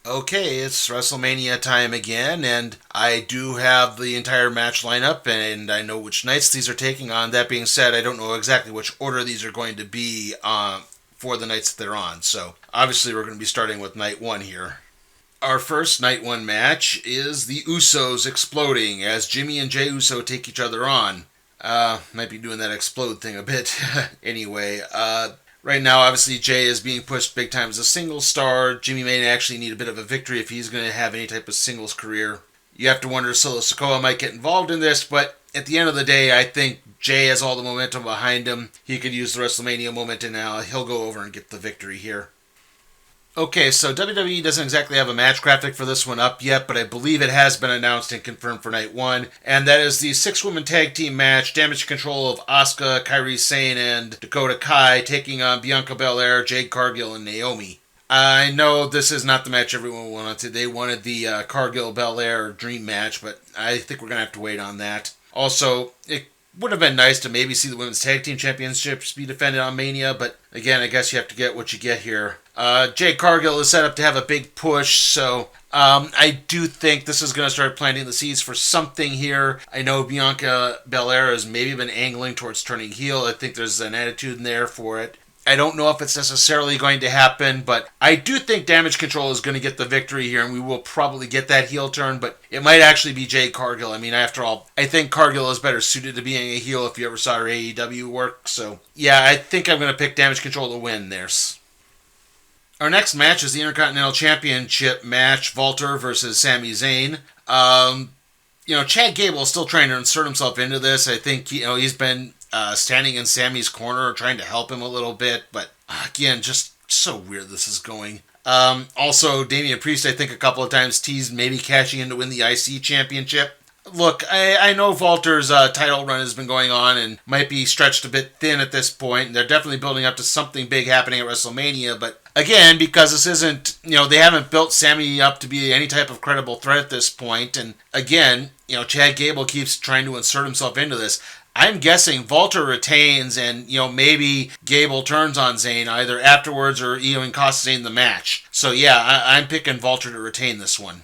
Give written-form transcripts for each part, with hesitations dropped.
Okay, it's WrestleMania time again, and I do have the entire match lineup, and I know which nights these are taking on. That being said, I don't know exactly which order these are going to be for the nights that they're on. So, obviously, we're going to be starting with night one here. Our first night one match is the Usos exploding as Jimmy and Jey Uso take each other on. Might be doing that explode thing a bit. Anyway, right now, obviously, Jey is being pushed big time as a singles star. Jimmy may actually need a bit of a victory if he's going to have any type of singles career. You have to wonder if Solo Sikoa might get involved in this, but at the end of the day, I think Jey has all the momentum behind him. He could use the WrestleMania momentum now. He'll go over and get the victory here. Okay, so WWE doesn't exactly have a match graphic for this one up yet, but I believe it has been announced and confirmed for night one, and that is the 6-woman tag team match, Damage Control of Asuka, Kairi Sane, and Dakota Kai taking on Bianca Belair, Jade Cargill, and Naomi. I know this is not the match everyone wanted. They wanted the Cargill-Belair dream match, but I think we're going to have to wait on that. Also, it would have been nice to maybe see the Women's Tag Team Championships be defended on Mania, but again, I guess you have to get what you get here. Jade Cargill is set up to have a big push, so I do think this is going to start planting the seeds for something here. I know Bianca Belair has maybe been angling towards turning heel. I think there's an attitude in there for it. I don't know if it's necessarily going to happen, but I do think Damage Control is going to get the victory here, and we will probably get that heel turn, but it might actually be Jade Cargill. I mean, after all, I think Cargill is better suited to being a heel if you ever saw her AEW work, so yeah, I think I'm going to pick Damage Control to win there. Our next match is the Intercontinental Championship match, Walter versus Sami Zayn. Chad Gable is still trying to insert himself into this. I think, he's been standing in Sammy's corner, trying to help him a little bit, but again, just so weird this is going. Also, Damian Priest, I think a couple of times teased maybe cashing in to win the IC Championship. Look, I know Walter's title run has been going on and might be stretched a bit thin at this point. They're definitely building up to something big happening at WrestleMania, but again, because this isn't, they haven't built Sammy up to be any type of credible threat at this point, and again, Chad Gable keeps trying to insert himself into this. I'm guessing Walter retains and, maybe Gable turns on Zayn either afterwards or even costs Zayn the match. So yeah, I'm picking Walter to retain this one.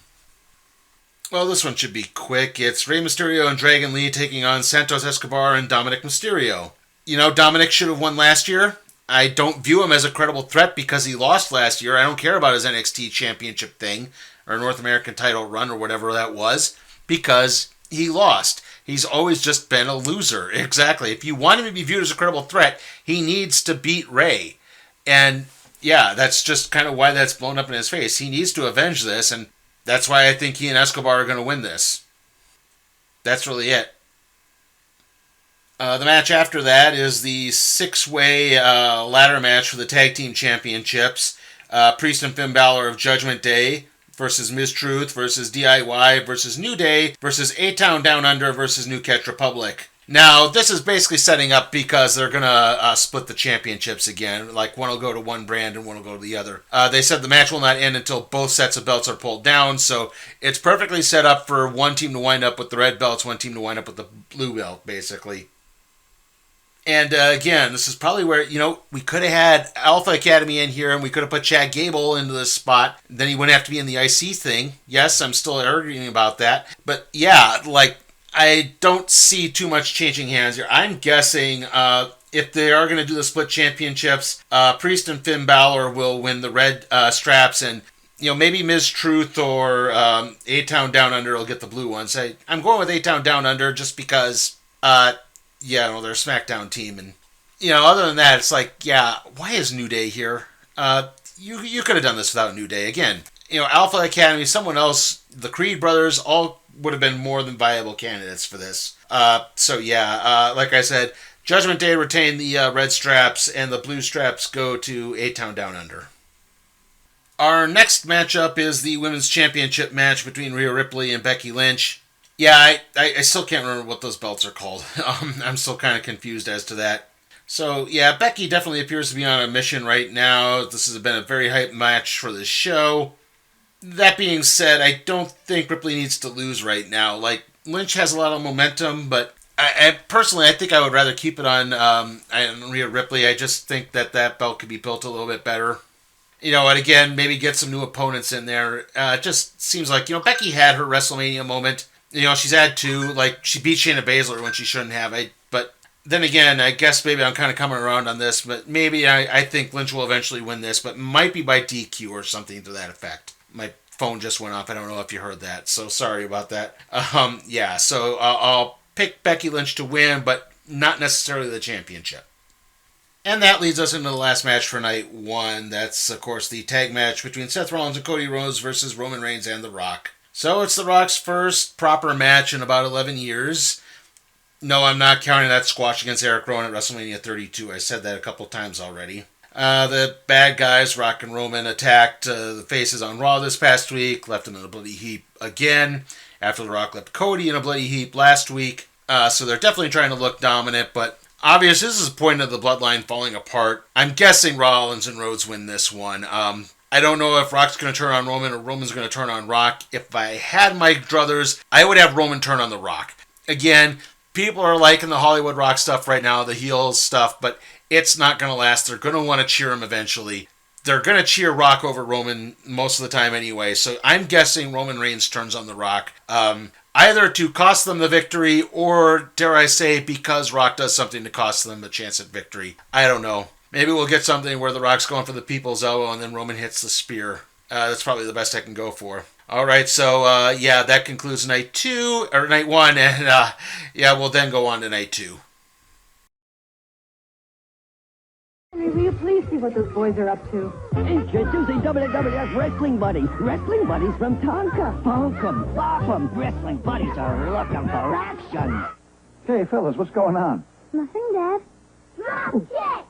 Well, this one should be quick. It's Rey Mysterio and Dragon Lee taking on Santos Escobar and Dominic Mysterio. Dominic should have won last year. I don't view him as a credible threat because he lost last year. I don't care about his NXT championship thing or North American title run or whatever that was because he lost. He's always just been a loser. Exactly. If you want him to be viewed as a credible threat, he needs to beat Rey. And yeah, that's just kind of why that's blown up in his face. He needs to avenge this, and that's why I think he and Escobar are going to win this. That's really it. The match after that is the 6-way ladder match for the Tag Team Championships. Priest and Finn Balor of Judgment Day versus Mistruth versus DIY versus New Day versus A-Town Down Under versus New Catch Republic. Now, this is basically setting up because they're going to split the championships again. Like, one will go to one brand and one will go to the other. They said the match will not end until both sets of belts are pulled down, so it's perfectly set up for one team to wind up with the red belts, one team to wind up with the blue belt, basically. And again, this is probably where, we could have had Alpha Academy in here and we could have put Chad Gable into this spot. Then he wouldn't have to be in the IC thing. Yes, I'm still arguing about that. But yeah, I don't see too much changing hands here. I'm guessing if they are going to do the split championships, Priest and Finn Balor will win the red straps, and maybe Mistruth or A-Town Down Under will get the blue ones. I'm going with A-Town Down Under just because, they're a SmackDown team, and other than that, it's why is New Day here? You could have done this without New Day again. Alpha Academy, someone else, the Creed brothers, all would have been more than viable candidates for this. Like I said, Judgment Day retain the red straps, and the blue straps go to A-Town Down Under. Our next matchup is the Women's Championship match between Rhea Ripley and Becky Lynch. Yeah, I still can't remember what those belts are called. I'm still kind of confused as to that. So, yeah, Becky definitely appears to be on a mission right now. This has been a very hype match for this show. That being said, I don't think Ripley needs to lose right now. Lynch has a lot of momentum, but I personally, I think I would rather keep it on Rhea Ripley. I just think that belt could be built a little bit better. And again, maybe get some new opponents in there. It just seems like, Becky had her WrestleMania moment. She's had two. Like, she beat Shayna Baszler when she shouldn't have. But then again, I guess maybe I'm kind of coming around on this, but maybe I think Lynch will eventually win this, but might be by DQ or something to that effect. My phone just went off. I don't know if you heard that, so sorry about that. So I'll pick Becky Lynch to win, but not necessarily the championship. And that leads us into the last match for night one. That's, of course, the tag match between Seth Rollins and Cody Rhodes versus Roman Reigns and The Rock. So it's The Rock's first proper match in about 11 years. No, I'm not counting that squash against Eric Rowan at WrestleMania 32. I said that a couple times already. The bad guys, Rock and Roman, attacked the faces on Raw this past week, left them in a bloody heap again, after The Rock left Cody in a bloody heap last week. So they're definitely trying to look dominant, but obviously this is a point of the bloodline falling apart. I'm guessing Rollins and Rhodes win this one. I don't know if Rock's going to turn on Roman or Roman's going to turn on Rock. If I had my druthers, I would have Roman turn on The Rock. Again, people are liking the Hollywood Rock stuff right now, the heel stuff, but it's not going to last. They're going to want to cheer him eventually. They're going to cheer Rock over Roman most of the time anyway, so I'm guessing Roman Reigns turns on The Rock. Either to cost them the victory, or, dare I say, because Rock does something to cost them a chance at victory. I don't know. Maybe we'll get something where The Rock's going for the people's elbow and then Roman hits the spear. That's probably the best I can go for. Alright, so, that concludes night one, and, we'll then go on to night two. Will you please see what those boys are up to? Introducing WWF Wrestling Buddies. Wrestling Buddies from Tonka. Funk 'em, bop 'em. Wrestling Buddies are looking for action. Hey, fellas, what's going on? Nothing, Dad. Rocket!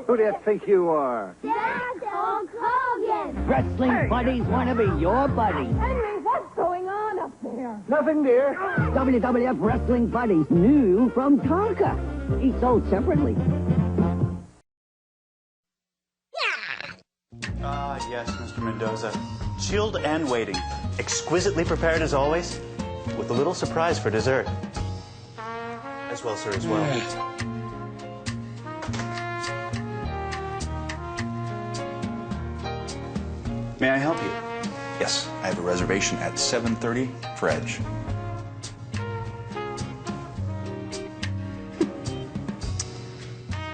Who do you think you are? Dad, Hulk Hogan! Wrestling Buddies want to be your buddy. Henry, what's going on up there? Nothing, dear. WWF Wrestling Buddies, new from Tonka. Each sold separately. Yes, Mr. Mendoza. Chilled and waiting. Exquisitely prepared as always, with a little surprise for dessert. As well, sir, as well. May I help you? Yes, I have a reservation at 7:30 for Edge.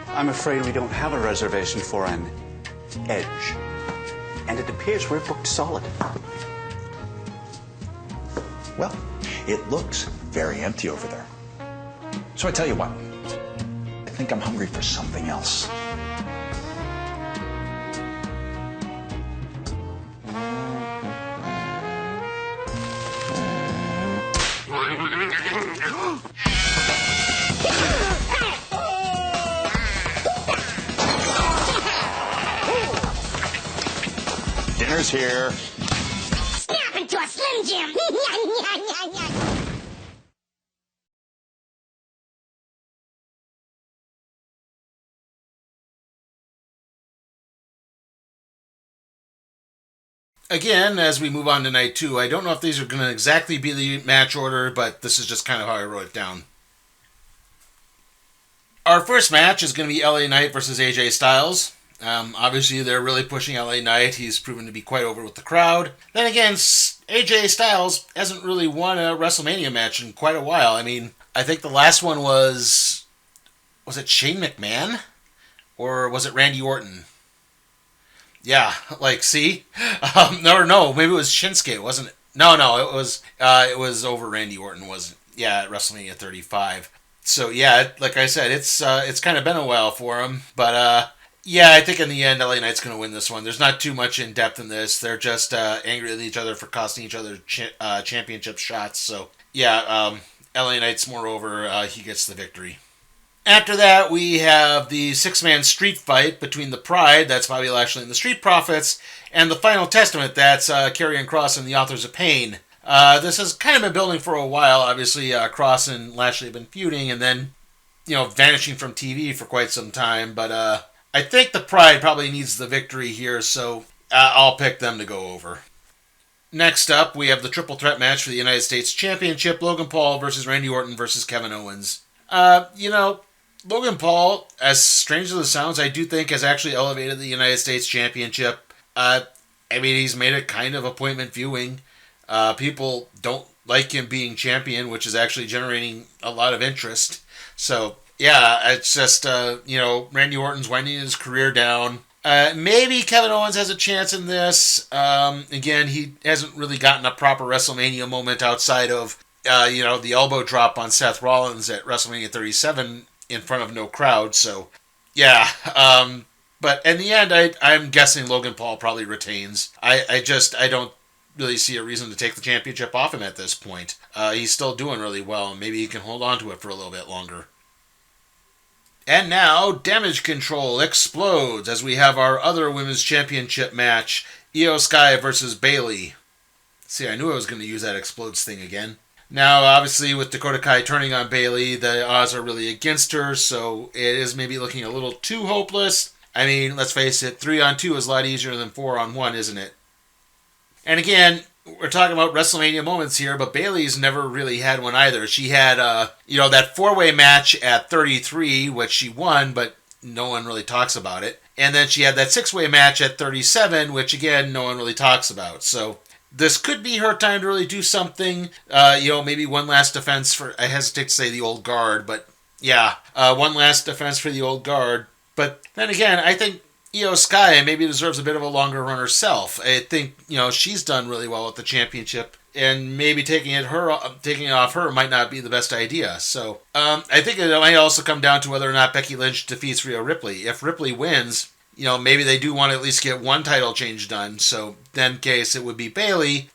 I'm afraid we don't have a reservation for an Edge. And it appears we're booked solid. Well, it looks very empty over there. So I tell you what, I think I'm hungry for something else. Dinner's here. Snap into a Slim Jim! Again, as we move on to night two, I don't know if these are going to exactly be the match order, but this is just kind of how I wrote it down. Our first match is going to be LA Knight versus AJ Styles. Obviously, they're really pushing LA Knight. He's proven to be quite over with the crowd. Then again, AJ Styles hasn't really won a WrestleMania match in quite a while. I mean, I think the last one was it Shane McMahon? Or was it Randy Orton? Yeah, see? No, maybe it was Shinsuke, wasn't it? No, it was over Randy Orton, wasn't it? Yeah, at WrestleMania 35. So, yeah, like I said, it's kind of been a while for him, but, I think in the end, LA Knight's going to win this one. There's not too much in depth in this. They're just angry with each other for costing each other championship shots. So, LA Knight's moreover, he gets the victory. After that, we have the six-man street fight between the Pride, that's Bobby Lashley and the Street Profits, and the Final Testament, that's Karrion Kross and the Authors of Pain. This has kind of been building for a while. Obviously, Kross and Lashley have been feuding and then, vanishing from TV for quite some time. But I think the Pride probably needs the victory here, so I'll pick them to go over. Next up, we have the triple threat match for the United States Championship, Logan Paul versus Randy Orton versus Kevin Owens. Logan Paul, as strange as it sounds, I do think has actually elevated the United States Championship. I mean, he's made it kind of appointment viewing. People don't like him being champion, which is actually generating a lot of interest. So, yeah, it's just, Randy Orton's winding his career down. Maybe Kevin Owens has a chance in this. Again, he hasn't really gotten a proper WrestleMania moment outside of, the elbow drop on Seth Rollins at WrestleMania 37 in front of no crowd. So, yeah. But in the end, I'm guessing Logan Paul probably retains. I don't really see a reason to take the championship off him at this point. He's still doing really well, and maybe he can hold on to it for a little bit longer. And now, Damage Control explodes as we have our other Women's Championship match, Io Sky versus Bayley. See, I knew I was going to use that explodes thing again. Now, obviously, with Dakota Kai turning on Bayley, the odds are really against her, so it is maybe looking a little too hopeless. I mean, let's face it, 3-on-2 is a lot easier than 4-on-1, isn't it? And again, we're talking about WrestleMania moments here, but Bayley's never really had one either. She had, that 4-way match at 33, which she won, but no one really talks about it. And then she had that 6-way match at 37, which again, no one really talks about. So this could be her time to really do something. Maybe one last defense for, I hesitate to say the old guard, but yeah, one last defense for the old guard. But then again, I think Io Sky maybe deserves a bit of a longer run herself. I think, she's done really well with the championship, and maybe taking it off her might not be the best idea. So, I think it might also come down to whether or not Becky Lynch defeats Rhea Ripley. If Ripley wins, maybe they do want to at least get one title change done. So, then case it would be Bayley.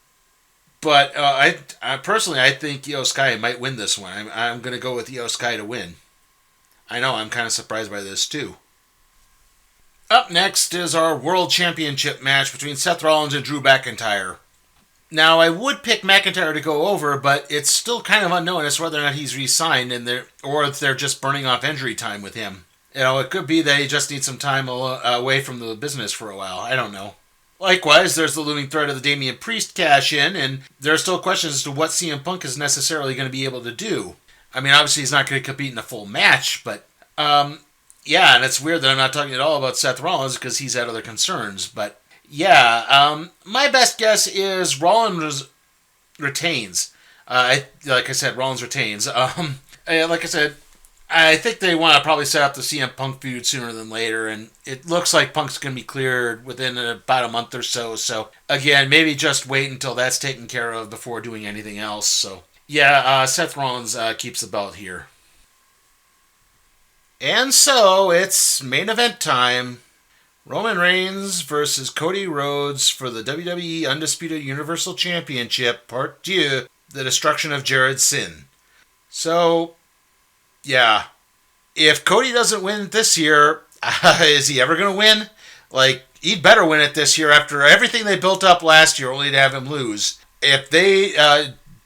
But I personally, I think Io Sky might win this one. I'm going to go with Io Sky to win. I know, I'm kind of surprised by this too. Up next is our World Championship match between Seth Rollins and Drew McIntyre. Now, I would pick McIntyre to go over, but it's still kind of unknown as to whether or not he's re-signed, or if they're just burning off injury time with him. It could be that he just needs some time away from the business for a while. I don't know. Likewise, there's the looming threat of the Damian Priest cash-in, and there are still questions as to what CM Punk is necessarily going to be able to do. I mean, obviously he's not going to compete in a full match, but yeah, and it's weird that I'm not talking at all about Seth Rollins because he's had other concerns. But yeah, my best guess is Rollins retains. Like I said, Rollins retains. Like I said, I think they want to probably set up the CM Punk feud sooner than later, and it looks like Punk's going to be cleared within about a month or so. So again, maybe just wait until that's taken care of before doing anything else. So yeah, Seth Rollins keeps the belt here. And so, it's main event time. Roman Reigns versus Cody Rhodes for the WWE Undisputed Universal Championship, Part 2, the destruction of Jared Sin. So, yeah. If Cody doesn't win this year, is he ever going to win? He'd better win it this year after everything they built up last year only to have him lose. If they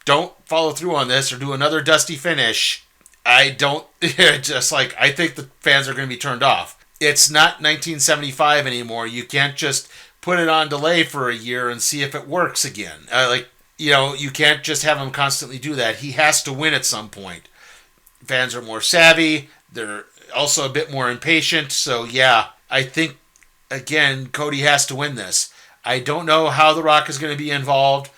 don't follow through on this or do another dusty finish, I think the fans are going to be turned off. It's not 1975 anymore. You can't just put it on delay for a year and see if it works again. You can't just have him constantly do that. He has to win at some point. Fans are more savvy. They're also a bit more impatient. So, yeah, I think, again, Cody has to win this. I don't know how The Rock is going to be involved.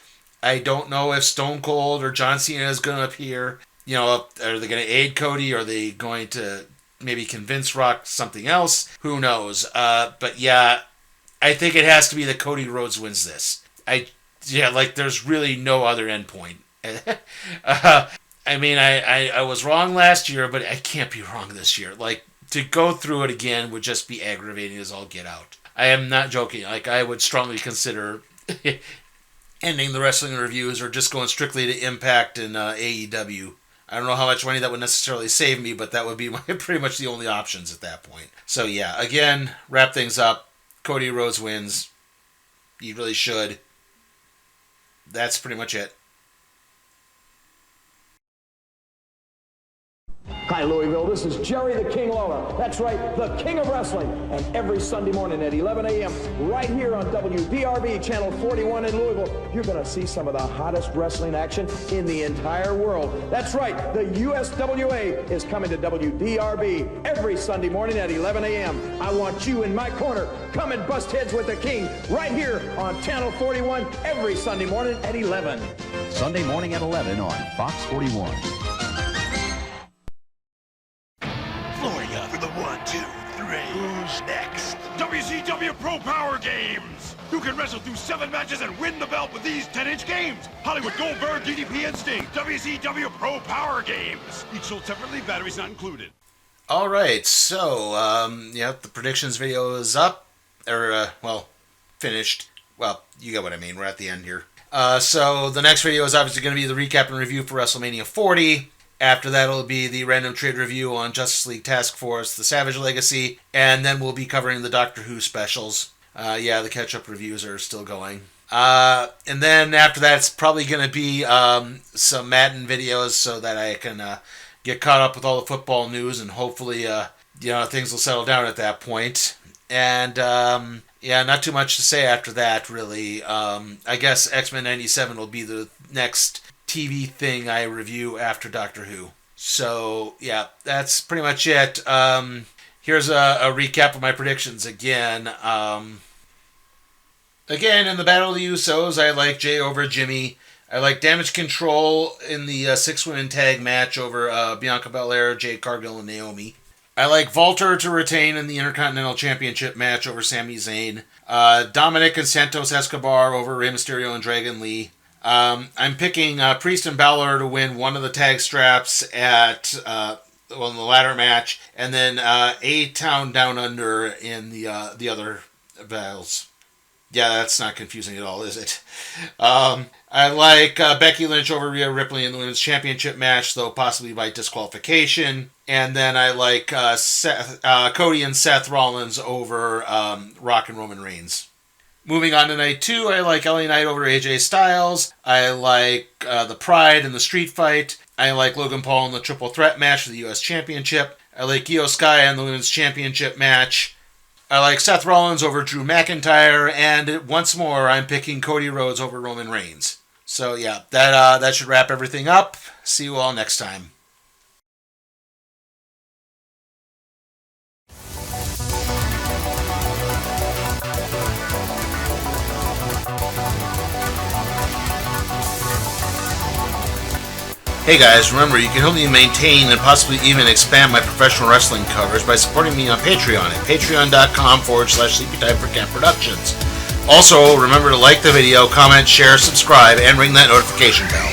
I don't know if Stone Cold or John Cena is going to appear. Are they going to aid Cody? Are they going to maybe convince Rock something else? Who knows? But yeah, I think it has to be that Cody Rhodes wins this. There's really no other endpoint. I was wrong last year, but I can't be wrong this year. To go through it again would just be aggravating as all get out. I am not joking. I would strongly consider ending the wrestling reviews or just going strictly to Impact and AEW. I don't know how much money that would necessarily save me, but that would be pretty much the only options at that point. So yeah, again, wrap things up. Cody Rhodes wins. He really should. That's pretty much it. Hi, Louisville. This is Jerry the King Lawler. That's right, the King of Wrestling. And every Sunday morning at 11 a.m., right here on WDRB Channel 41 in Louisville, you're going to see some of the hottest wrestling action in the entire world. That's right, the USWA is coming to WDRB every Sunday morning at 11 a.m. I want you in my corner. Come and bust heads with the King right here on Channel 41 every Sunday morning at 11. Sunday morning at 11 on Fox 41. Gloria for the 1, 2, 3. Who's next? WCW Pro Power Games. Who can wrestle through 7 matches and win the belt with these 10-inch games? Hollywood Goldberg, DDP, and Sting. WCW Pro Power Games. Each sold separately, batteries not included. All right, so, the predictions video is up, finished. Well, you get what I mean, we're at the end here. So the next video is obviously going to be the recap and review for WrestleMania 40. After that, it'll be the random trade review on Justice League Task Force, The Savage Legacy, and then we'll be covering the Doctor Who specials. The catch-up reviews are still going. And then after that, it's probably going to be some Madden videos so that I can get caught up with all the football news, and hopefully, things will settle down at that point. And, not too much to say after that, really. I guess X-Men 97 will be the next TV thing I review after Doctor Who. So, that's pretty much it. Here's a recap of my predictions again. Again, in the Battle of the Usos, I like Jay over Jimmy. I like Damage Control in the 6-women tag match over Bianca Belair, Jade Cargill, and Naomi. I like Walter to retain in the Intercontinental Championship match over Sami Zayn. Dominic and Santos Escobar over Rey Mysterio and Dragon Lee. I'm picking Priest and Balor to win one of the tag straps at in the ladder match, and then A-Town Down Under in the other battles. Yeah, that's not confusing at all, is it? I like Becky Lynch over Rhea Ripley in the Women's Championship match, though possibly by disqualification. And then I like Cody and Seth Rollins over Rock and Roman Reigns. Moving on to night 2, I like LA Knight over AJ Styles. I like the Pride in the Street Fight. I like Logan Paul in the Triple Threat match for the U.S. Championship. I like Io Sky in the Women's Championship match. I like Seth Rollins over Drew McIntyre, and once more, I'm picking Cody Rhodes over Roman Reigns. So that should wrap everything up. See you all next time. Hey guys, remember you can help me maintain and possibly even expand my professional wrestling coverage by supporting me on Patreon at patreon.com/SleepyTime for Camp Productions. Also, remember to like the video, comment, share, subscribe, and ring that notification bell.